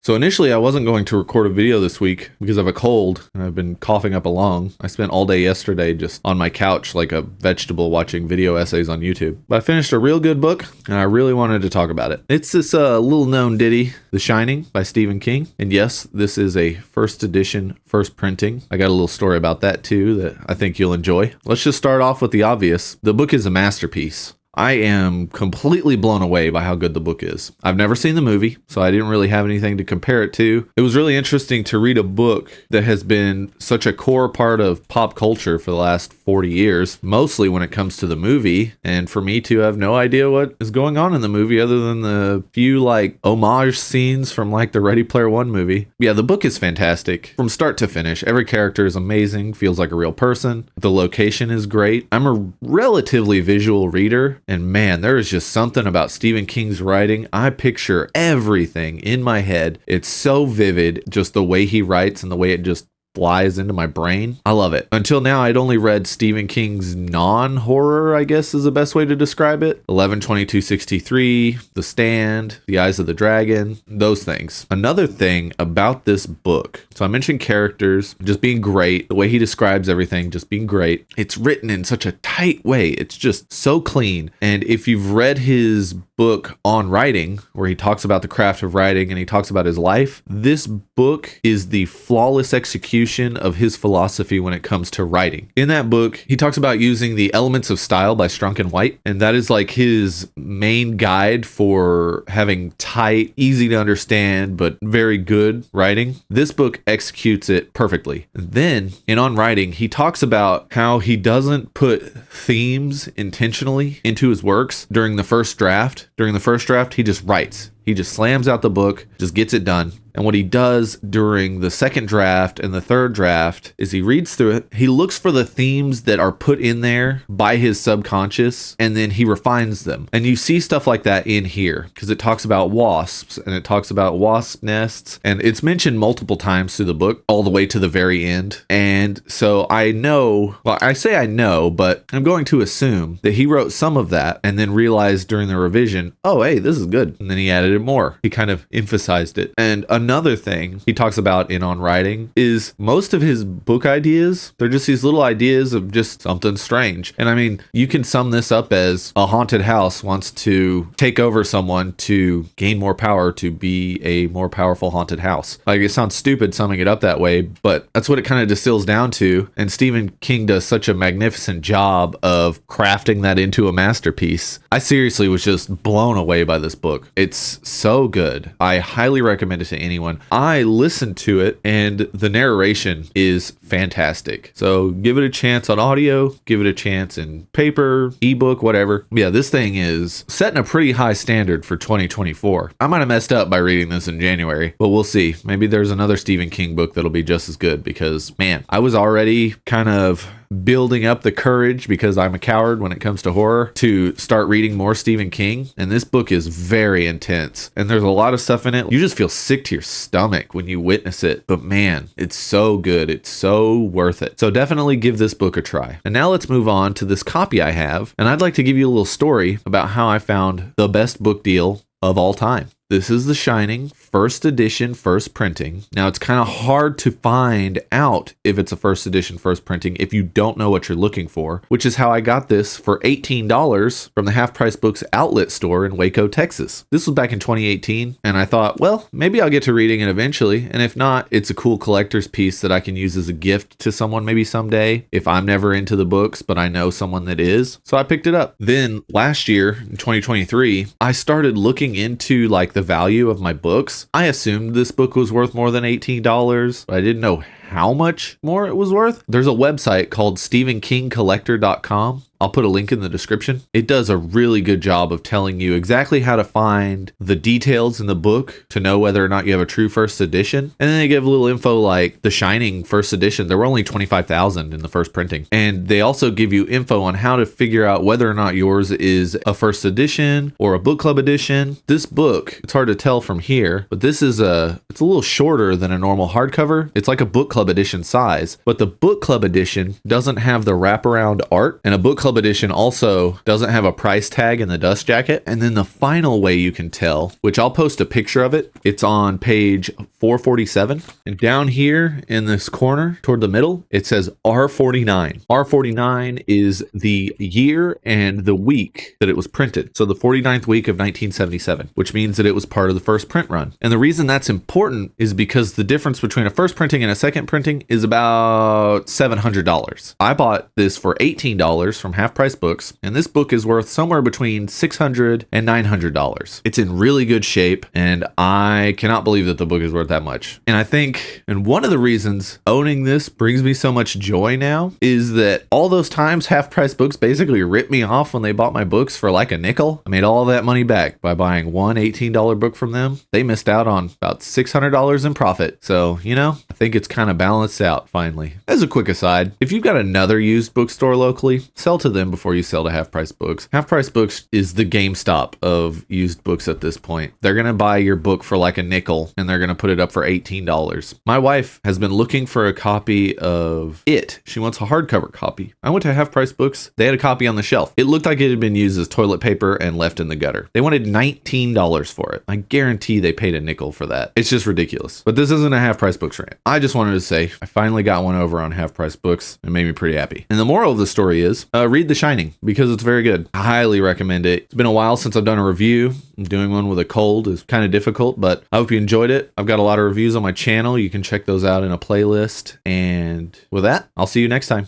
So initially, I wasn't going to record a video this week because of a cold, and I've been coughing up a lung. I spent all day yesterday just on my couch like a vegetable watching video essays on YouTube. But I finished a real good book, and I really wanted to talk about it. It's this little-known ditty, The Shining by Stephen King. And yes, this is a first edition, first printing. I got a little story about that too that I think you'll enjoy. Let's just start off with the obvious. The book is a masterpiece. I am completely blown away by how good the book is. I've never seen the movie, so I didn't really have anything to compare it to. It was really interesting to read a book that has been such a core part of pop culture for the last 40 years, mostly when it comes to the movie, and for me to have no idea what is going on in the movie other than the few homage scenes from the Ready Player One movie. Yeah, the book is fantastic. From start to finish, every character is amazing, feels like a real person. The location is great. I'm a relatively visual reader, and man, there is just something about Stephen King's writing. I picture everything in my head. It's so vivid, just the way he writes and the way it just flies into my brain. I love it. Until now, I'd only read Stephen King's non-horror, I guess is the best way to describe it. 11/22/63, The Stand, The Eyes of the Dragon, those things. Another thing about this book, so I mentioned characters just being great, the way he describes everything just being great. It's written in such a tight way. It's just so clean. And if you've read his book on writing, where he talks about the craft of writing and he talks about his life, this book is the flawless execution of his philosophy when it comes to writing. In that book, he talks about using the Elements of Style by Strunk and White, and that is his main guide for having tight, easy to understand, but very good writing. This book executes it perfectly. And then, in On Writing, he talks about how he doesn't put themes intentionally into his works during the first draft. During the first draft, he just writes. He just slams out the book, just gets it done. And what he does during the second draft and the third draft is he reads through it. He looks for the themes that are put in there by his subconscious, and then he refines them. And you see stuff like that in here because it talks about wasps and it talks about wasp nests, and it's mentioned multiple times through the book all the way to the very end. And so I know, I say I know, but I'm going to assume that he wrote some of that and then realized during the revision, oh, hey, this is good. And then he added it more. He kind of emphasized it. And another thing he talks about in On Writing is most of his book ideas, they're just these little ideas of just something strange. And I mean, you can sum this up as a haunted house wants to take over someone to gain more power to be a more powerful haunted house. It sounds stupid summing it up that way, but that's what it kind of distills down to. And Stephen King does such a magnificent job of crafting that into a masterpiece. I seriously was just blown away by this book. It's so good. I highly recommend it to anyone. I listened to it and the narration is fantastic. So give it a chance on audio, give it a chance in paper, ebook, whatever. Yeah, this thing is setting a pretty high standard for 2024. I might have messed up by reading this in January, but we'll see. Maybe there's another Stephen King book that'll be just as good because, man, I was already kind of building up the courage because I'm a coward when it comes to horror to start reading more Stephen King. And this book is very intense and there's a lot of stuff in it. You just feel sick to your stomach when you witness it. But man, it's so good. It's so worth it. So definitely give this book a try. And now let's move on to this copy I have. And I'd like to give you a little story about how I found the best book deal of all time. This is The Shining, first edition, first printing. Now, it's kind of hard to find out if it's a first edition, first printing if you don't know what you're looking for, which is how I got this for $18 from the Half Price Books outlet store in Waco, Texas. This was back in 2018, and I thought, well, maybe I'll get to reading it eventually, and if not, it's a cool collector's piece that I can use as a gift to someone maybe someday if I'm never into the books, but I know someone that is. So I picked it up. Then last year, in 2023, I started looking into the value of my books. I assumed this book was worth more than $18, but I didn't know how much more it was worth. There's a website called StephenKingCollector.com. I'll put a link in the description. It does a really good job of telling you exactly how to find the details in the book to know whether or not you have a true first edition. And then they give a little info like The Shining first edition. There were only 25,000 in the first printing. And they also give you info on how to figure out whether or not yours is a first edition or a book club edition. This book, it's hard to tell from here, but this is it's a little shorter than a normal hardcover. It's like a book club edition size, but the book club edition doesn't have the wraparound art, and a book club Club edition also doesn't have a price tag in the dust jacket. And then the final way you can tell, which I'll post a picture of it, it's on page 447. And down here in this corner toward the middle, it says R49. R49 is the year and the week that it was printed. So the 49th week of 1977, which means that it was part of the first print run. And the reason that's important is because the difference between a first printing and a second printing is about $700. I bought this for $18 from Half Price Books, and this book is worth somewhere between $600 and $900. It's in really good shape, and I cannot believe that the book is worth that much. And I think, and one of the reasons owning this brings me so much joy now is that all those times Half Price Books basically ripped me off when they bought my books for like a nickel. I made all that money back by buying one $18 book from them. They missed out on about $600 in profit. So, you know, I think it's kind of balanced out finally. As a quick aside, if you've got another used bookstore locally, sell to them before you sell to Half Price Books. Half Price Books is the GameStop of used books at this point. They're going to buy your book for like a nickel and they're going to put it up for $18. My wife has been looking for a copy of It. She wants a hardcover copy. I went to Half Price Books. They had a copy on the shelf. It looked like it had been used as toilet paper and left in the gutter. They wanted $19 for it. I guarantee they paid a nickel for that. It's just ridiculous. But this isn't a Half Price Books rant. I just wanted to say I finally got one over on Half Price Books. It made me pretty happy. And the moral of the story is read The Shining because it's very good. I highly recommend it. It's been a while since I've done a review. Doing one with a cold is kind of difficult, but I hope you enjoyed it. I've got a lot of reviews on my channel. You can check those out in a playlist. And with that, I'll see you next time.